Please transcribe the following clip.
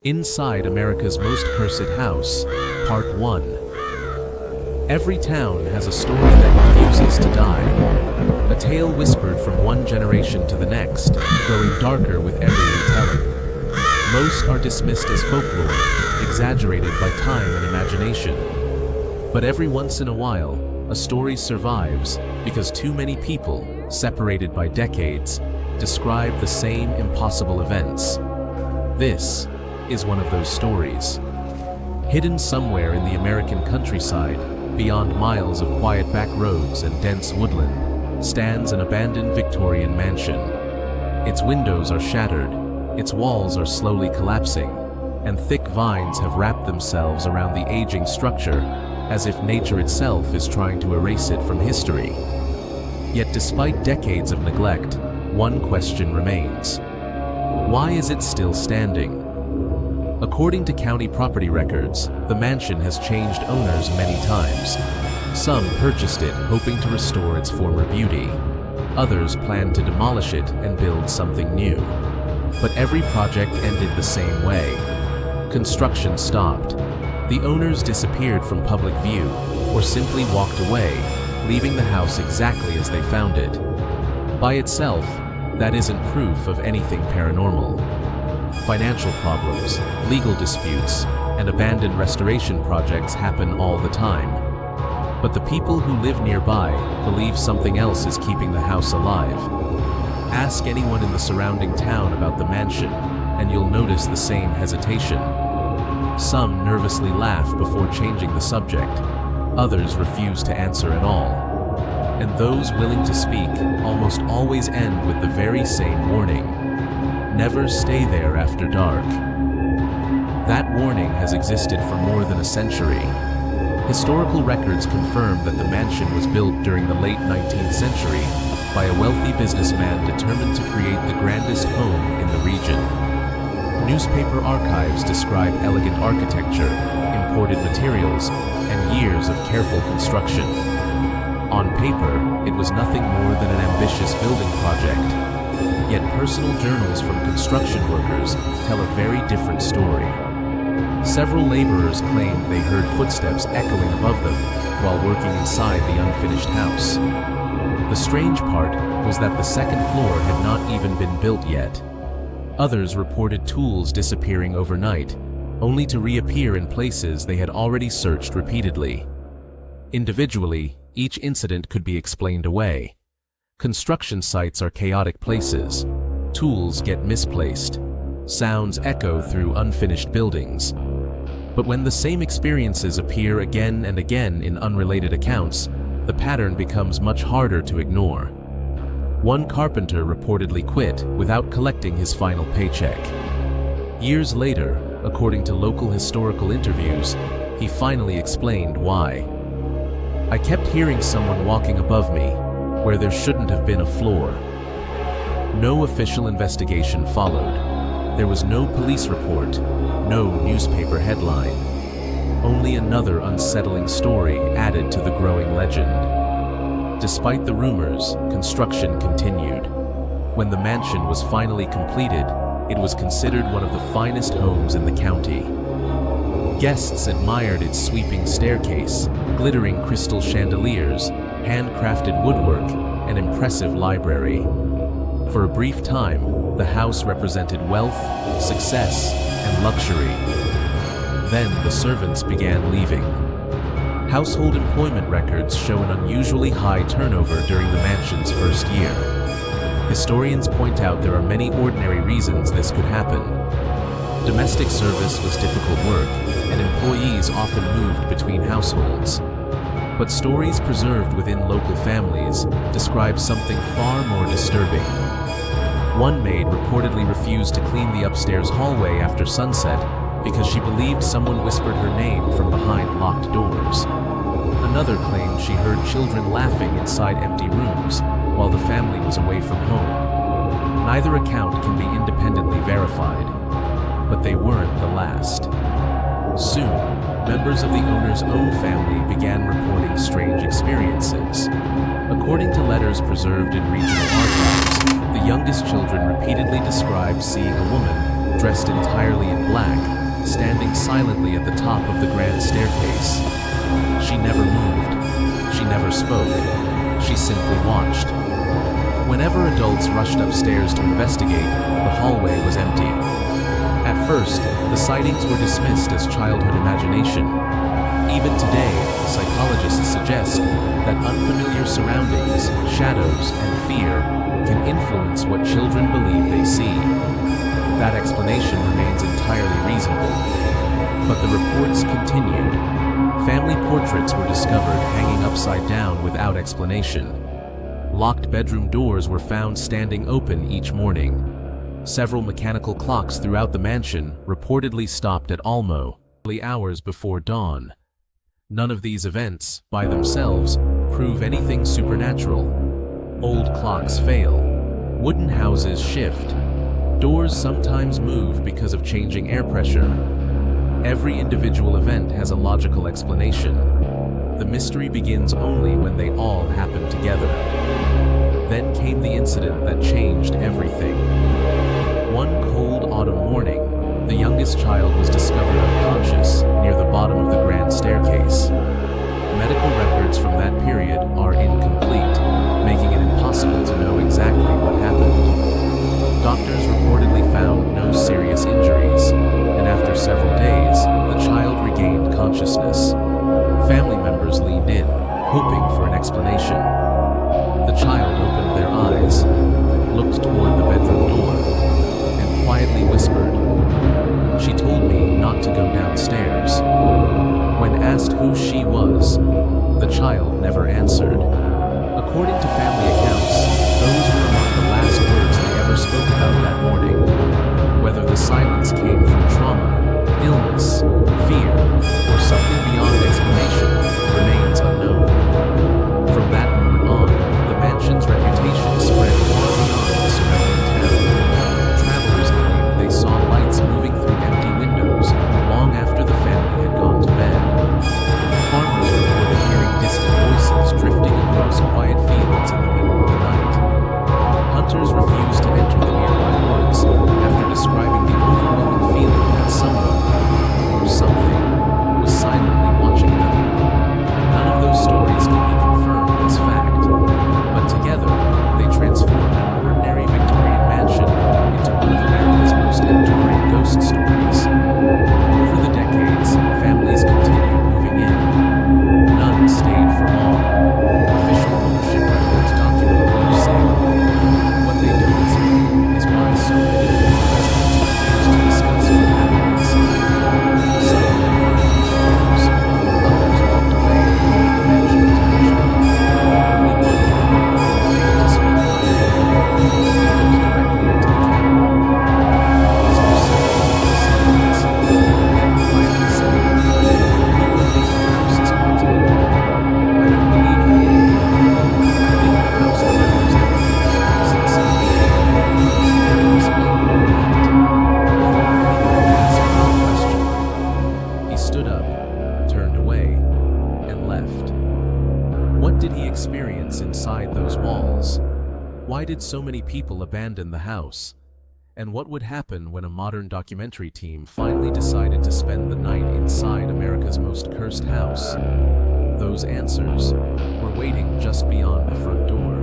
Inside America's Most Cursed House, Part 1. Every town has a story that refuses to die. A tale whispered from one generation to the next, growing darker with every retelling. Most are dismissed as folklore, exaggerated by time and imagination. But every once in a while, a story survives because too many people, separated by decades, describe the same impossible events. This is one of those stories. Hidden somewhere in the American countryside, beyond miles of quiet back roads and dense woodland, stands an abandoned Victorian mansion. Its windows are shattered, its walls are slowly collapsing, and thick vines have wrapped themselves around the aging structure, as if nature itself is trying to erase it from history. Yet despite decades of neglect, one question remains. Why is it still standing? According to county property records, the mansion has changed owners many times. Some purchased it hoping to restore its former beauty. Others planned to demolish it and build something new. But every project ended the same way. Construction stopped. The owners disappeared from public view or simply walked away, leaving the house exactly as they found it. By itself, that isn't proof of anything paranormal. Financial problems, legal disputes, and abandoned restoration projects happen all the time. But the people who live nearby believe something else is keeping the house alive. Ask anyone in the surrounding town about the mansion, and you'll notice the same hesitation. Some nervously laugh before changing the subject. Others refuse to answer at all. And those willing to speak almost always end with the very same warning. Never stay there after dark. That warning has existed for more than a century. Historical records confirm that the mansion was built during the late 19th century by a wealthy businessman determined to create the grandest home in the region. Newspaper archives describe elegant architecture, imported materials, and years of careful construction. On paper, it was nothing more than an ambitious building project. Yet personal journals from construction workers tell a very different story. Several laborers claimed they heard footsteps echoing above them while working inside the unfinished house. The strange part was that the second floor had not even been built yet. Others reported tools disappearing overnight, only to reappear in places they had already searched repeatedly. Individually, each incident could be explained away. Construction sites are chaotic places. Tools get misplaced. Sounds echo through unfinished buildings. But when the same experiences appear again and again in unrelated accounts, the pattern becomes much harder to ignore. One carpenter reportedly quit without collecting his final paycheck. Years later, according to local historical interviews, he finally explained why. "I kept hearing someone walking above me, where there shouldn't have been a floor." No official investigation followed. There was no police report, no newspaper headline. Only another unsettling story added to the growing legend. Despite the rumors, construction continued. When the mansion was finally completed, it was considered one of the finest homes in the county. Guests admired its sweeping staircase, glittering crystal chandeliers, handcrafted woodwork, and impressive library. For a brief time, the house represented wealth, success, and luxury. Then the servants began leaving. Household employment records show an unusually high turnover during the mansion's first year. Historians point out there are many ordinary reasons this could happen. Domestic service was difficult work, and employees often moved between households. But stories preserved within local families describe something far more disturbing. One maid reportedly refused to clean the upstairs hallway after sunset because she believed someone whispered her name from behind locked doors. Another claimed she heard children laughing inside empty rooms while the family was away from home. Neither account can be independently verified, but they weren't the last. Soon, members of the owner's own family began reporting strange experiences. According to letters preserved in regional archives, the youngest children repeatedly described seeing a woman dressed entirely in black, standing silently at the top of the grand staircase. She never moved. She never spoke. She simply watched. Whenever adults rushed upstairs to investigate, the hallway was empty. At first, the sightings were dismissed as childhood imagination. Even today, psychologists suggest that unfamiliar surroundings, shadows, and fear can influence what children believe they see. That explanation remains entirely reasonable. But the reports continued. Family portraits were discovered hanging upside down without explanation. Locked bedroom doors were found standing open each morning. Several mechanical clocks throughout the mansion reportedly stopped at almost hours before dawn. None of these events, by themselves, prove anything supernatural. Old clocks fail. Wooden houses shift. Doors sometimes move because of changing air pressure. Every individual event has a logical explanation. The mystery begins only when they all happen together. Then came the incident that changed everything. One cold autumn morning, the youngest child was discovered unconscious near the bottom of the grand staircase. Medical records from that period are incomplete, making it impossible to know exactly what happened. Doctors reportedly found no serious injuries, and after several days, the child regained consciousness. Family members leaned in, hoping for an explanation. The child opened their eyes, looked toward the bedroom door, and quietly whispered, "She told me not to go downstairs." When asked who she was, the child never answered. According to family accounts, those were among the last words they ever spoke about that morning. Whether the silence came from trauma, illness, fear, or something beyond explanation remains unknown. From that moment on, the mansion's reputation spread far beyond the surrounding town. Travelers claimed they saw lights moving through empty windows long after the family had gone to bed. Farmers reported hearing distant voices drifting across quiet fields in the middle of the night. Hunters refused to enter the nearby woods after describing the overwhelming feeling that someone, or something, was silently watching them. None of those stories can be confirmed as fact, but together they transformed an ordinary Victorian mansion into one of America's most enduring ghost stories. Over the decades, families continued moving in. None stayed for long. Official ownership records document each sale. What they don't explain is why so many former residents refuse to discuss what happened inside. Some reported photos, others walked away when the mansion was mentioned. Only one family agreed to speak on it. He looked directly into the camera. Mr. Silence, then quietly said, "People think the house is haunted. I don't believe that. I think the house remembers everything since he never explained what it meant. Before anyone could ask another question, he stood up, turned away, and left." What did he experience inside those walls? Why did so many people abandon the house? And what would happen when a modern documentary team finally decided to spend the night inside America's most cursed house? Those answers were waiting just beyond the front door.